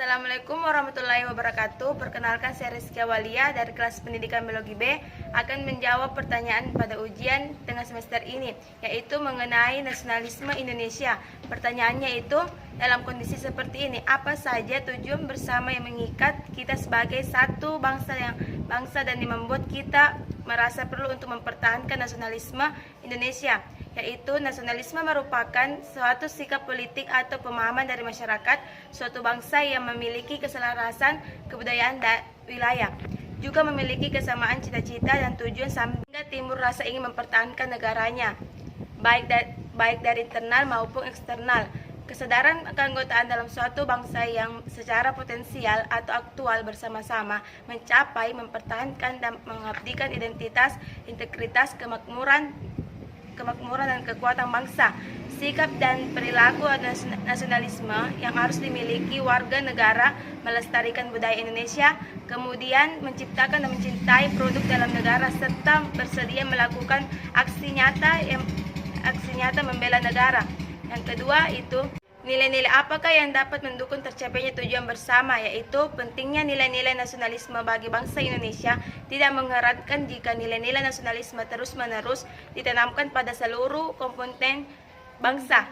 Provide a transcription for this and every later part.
Assalamualaikum warahmatullahi wabarakatuh. Perkenalkan, saya Rizky Walia dari kelas pendidikan biologi B akan menjawab pertanyaan pada ujian tengah semester ini, yaitu mengenai nasionalisme Indonesia. Pertanyaannya itu, dalam kondisi seperti ini, apa saja tujuan bersama yang mengikat kita sebagai satu bangsa dan yang membuat kita merasa perlu untuk mempertahankan nasionalisme Indonesia? Yaitu nasionalisme merupakan suatu sikap politik atau pemahaman dari masyarakat suatu bangsa yang memiliki keselarasan kebudayaan dan wilayah, juga memiliki kesamaan cita-cita dan tujuan sehingga timbul rasa ingin mempertahankan negaranya, baik dari internal maupun eksternal. Kesadaran keanggotaan dalam suatu bangsa yang secara potensial atau aktual bersama-sama mencapai, mempertahankan dan mengabdikan identitas, integritas, kemakmuran dan kekuatan bangsa. Sikap dan perilaku nasionalisme yang harus dimiliki warga negara melestarikan budaya Indonesia, kemudian menciptakan dan mencintai produk dalam negara, serta bersedia melakukan aksi nyata membela negara. Yang kedua itu nilai-nilai apakah yang dapat mendukung tercapainya tujuan bersama, yaitu pentingnya nilai-nilai nasionalisme bagi bangsa Indonesia. Tidak mengherankan jika nilai-nilai nasionalisme terus-menerus ditanamkan pada seluruh komponen bangsa.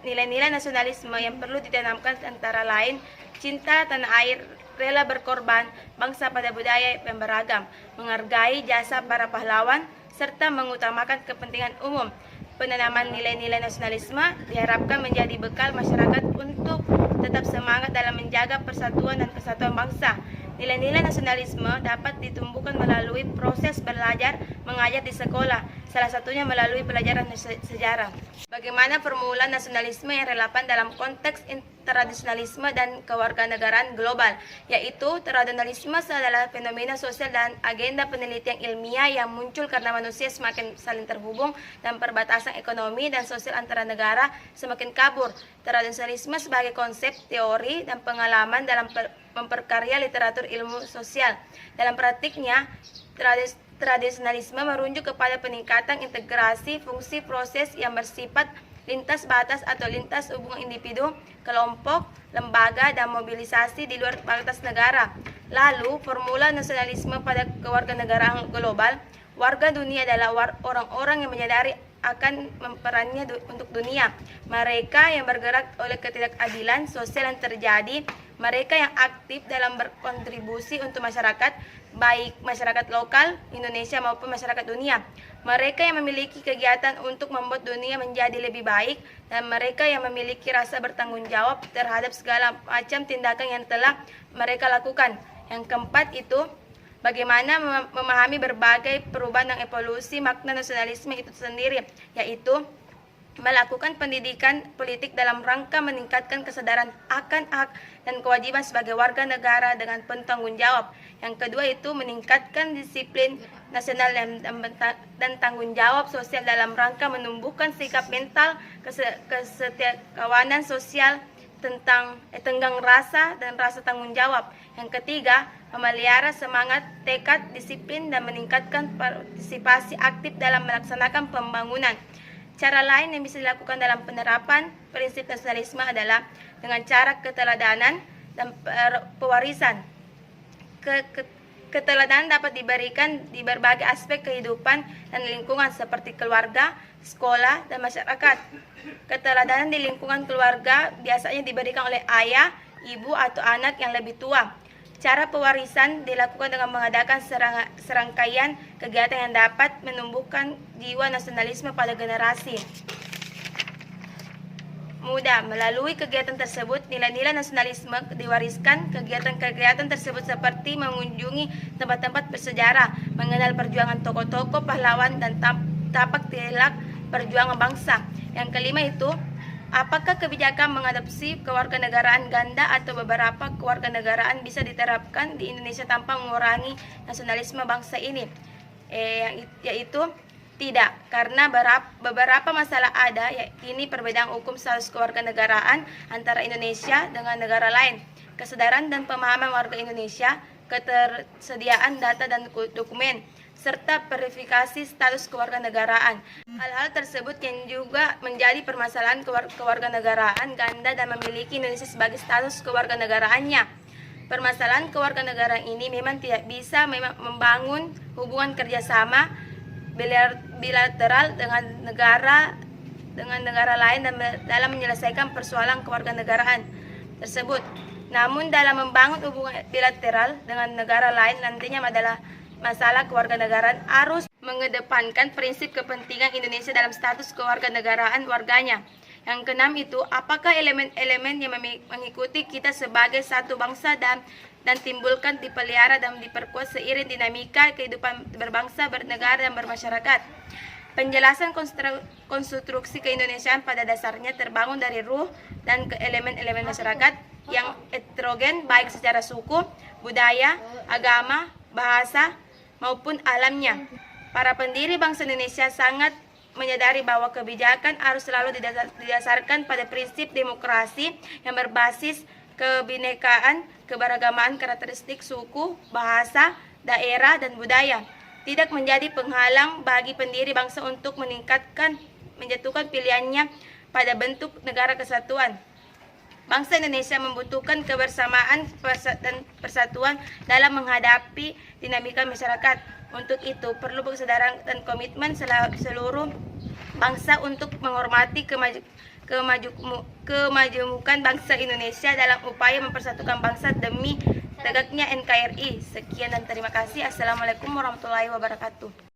Nilai-nilai nasionalisme yang perlu ditanamkan antara lain cinta tanah air, rela berkorban, bangsa pada budaya yang beragam, menghargai jasa para pahlawan, serta mengutamakan kepentingan umum. Penanaman nilai-nilai nasionalisme diharapkan menjadi bekal masyarakat untuk tetap semangat dalam menjaga persatuan dan kesatuan bangsa. Nilai-nilai nasionalisme dapat ditumbuhkan melalui proses belajar mengajar di sekolah, salah satunya melalui pelajaran sejarah. Bagaimana permulaan nasionalisme yang relevan dalam konteks tradisionalisme dan kewarganegaraan global, yaitu tradisionalisme adalah fenomena sosial dan agenda penelitian ilmiah yang muncul karena manusia semakin saling terhubung dan perbatasan ekonomi dan sosial antara negara semakin kabur. Tradisionalisme sebagai konsep, teori, dan pengalaman dalam memperkarya literatur ilmu sosial. Dalam praktiknya, tradisionalisme merujuk kepada peningkatan integrasi fungsi proses yang bersifat lintas batas atau lintas hubungan individu, kelompok, lembaga, dan mobilisasi di luar batas negara. Lalu, formula nasionalisme pada kewarganegaraan global, warga dunia adalah orang-orang yang menyadari akan perannya untuk dunia. Mereka yang bergerak oleh ketidakadilan sosial yang terjadi, mereka yang aktif dalam berkontribusi untuk masyarakat, baik masyarakat lokal Indonesia maupun masyarakat dunia. Mereka yang memiliki kegiatan untuk membuat dunia menjadi lebih baik, dan mereka yang memiliki rasa bertanggung jawab terhadap segala macam tindakan yang telah mereka lakukan. Yang keempat itu, bagaimana memahami berbagai perubahan dan evolusi makna nasionalisme itu sendiri, yaitu melakukan pendidikan politik dalam rangka meningkatkan kesadaran akan hak dan kewajiban sebagai warga negara dengan penuh tanggung jawab. Yang kedua itu meningkatkan disiplin nasional dan tanggung jawab sosial dalam rangka menumbuhkan sikap mental kesetiakawanan sosial tenggang rasa dan rasa tanggung jawab. Yang ketiga, memelihara semangat, tekad, disiplin, dan meningkatkan partisipasi aktif dalam melaksanakan pembangunan. Cara lain yang bisa dilakukan dalam penerapan prinsip nasionalisme adalah dengan cara keteladanan dan pewarisan. Keteladanan dapat diberikan di berbagai aspek kehidupan dan lingkungan seperti keluarga, sekolah, dan masyarakat. Keteladanan di lingkungan keluarga biasanya diberikan oleh ayah, ibu, atau anak yang lebih tua. Cara pewarisan dilakukan dengan mengadakan serangkaian kegiatan yang dapat menumbuhkan jiwa nasionalisme pada generasi muda. Melalui kegiatan tersebut, nilai-nilai nasionalisme diwariskan. Kegiatan-kegiatan tersebut seperti mengunjungi tempat-tempat bersejarah, mengenal perjuangan tokoh-tokoh pahlawan, dan tapak tilak perjuangan bangsa. Yang kelima itu, apakah kebijakan mengadopsi kewarganegaraan ganda atau beberapa kewarganegaraan bisa diterapkan di Indonesia tanpa mengurangi nasionalisme bangsa ini? Yaitu tidak, karena beberapa masalah ada, yakni perbedaan hukum status kewarganegaraan antara Indonesia dengan negara lain, kesadaran dan pemahaman warga Indonesia, ketersediaan data dan dokumen, serta verifikasi status kewarganegaraan. Hal-hal tersebut yang juga menjadi permasalahan kewarganegaraan ganda dan memiliki Indonesia sebagai status kewarganegaraannya. Permasalahan kewarganegaraan ini memang tidak bisa membangun hubungan kerjasama bilateral dengan negara lain dalam menyelesaikan persoalan kewarganegaraan tersebut. Namun dalam membangun hubungan bilateral dengan negara lain nantinya adalah masalah kewarganegaraan harus mengedepankan prinsip kepentingan Indonesia dalam status kewarganegaraan warganya. Yang keenam itu, apakah elemen-elemen yang mengikuti kita sebagai satu bangsa dan timbulkan, dipelihara dan diperkuat seiring dinamika kehidupan berbangsa, bernegara dan bermasyarakat. Penjelasan konstruksi keindonesiaan pada dasarnya terbangun dari ruh dan ke elemen-elemen masyarakat yang heterogen baik secara suku, budaya, agama, bahasa, maupun alamnya. Para pendiri bangsa Indonesia sangat menyadari bahwa kebijakan harus selalu didasarkan pada prinsip demokrasi yang berbasis kebinekaan, keberagamaan karakteristik suku, bahasa, daerah, dan budaya. Tidak menjadi penghalang bagi pendiri bangsa untuk menjatuhkan pilihannya pada bentuk negara kesatuan. Bangsa Indonesia membutuhkan kebersamaan dan persatuan dalam menghadapi dinamika masyarakat. Untuk itu, perlu kesadaran dan komitmen seluruh bangsa untuk menghormati kemajemukan bangsa Indonesia dalam upaya mempersatukan bangsa demi tegaknya NKRI. Sekian dan terima kasih. Assalamualaikum warahmatullahi wabarakatuh.